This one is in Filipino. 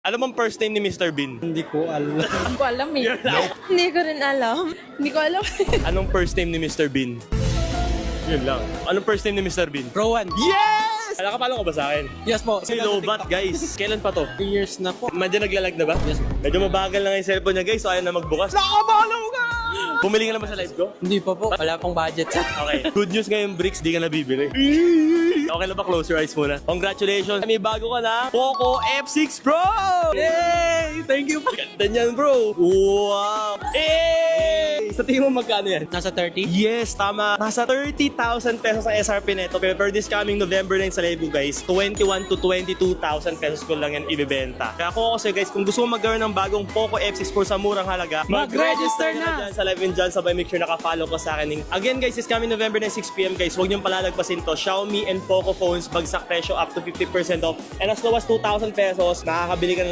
Alam mo ang first name ni Mr. Bean? Hindi ko alam. Hindi ko alam eh. Yun lang. Hindi ko rin alam. Hindi ko alam. Anong first name ni Mr. Bean? Yun lang. Anong first name ni Mr. Bean? Rowan. Yes! Nakapalo ka ba sa akin? Yes po. Si Lobat, guys. Kailan pa to? 3 years na po. Medyo naglalag na ba? Yes po. Medyo mabagal na nga yung cellphone niya, guys. So, ayaw na magbukas. Nakapalo ka! Bumili ka na ba sa live ko? Hindi pa po. Wala pong budget. Okay. Good news ngayon, Bricks, di ka nabibili. Okay lang ba? Close your eyes muna. Congratulations! May bago ka na, Poco F6 Pro! Yay! Thank you! Ganda niyan, bro! Wow! Hey! Sa tingin mo magkano yan? Nasa 30? Yes, tama. Nasa 30,000 pesos ang SRP nito. Pero for this coming November 9 sa live ko, guys, 21 to 22,000 pesos ko lang yan ibibenta. Kaya kung ako sa'yo, guys, kung gusto mo magkaroon ng bagong Poco F6 Pro sa murang halaga, Mag-register na! dyan sa live and dyan. Sabay make sure naka-follow ka sa akin. Again, guys, this coming November 9, 6 p.m. guys, huwag niyong palalagpasin to. Xiaomi and Poco phones, bagsak presyo up to 50% off. And as low as 2,000 pesos, makakabili ka na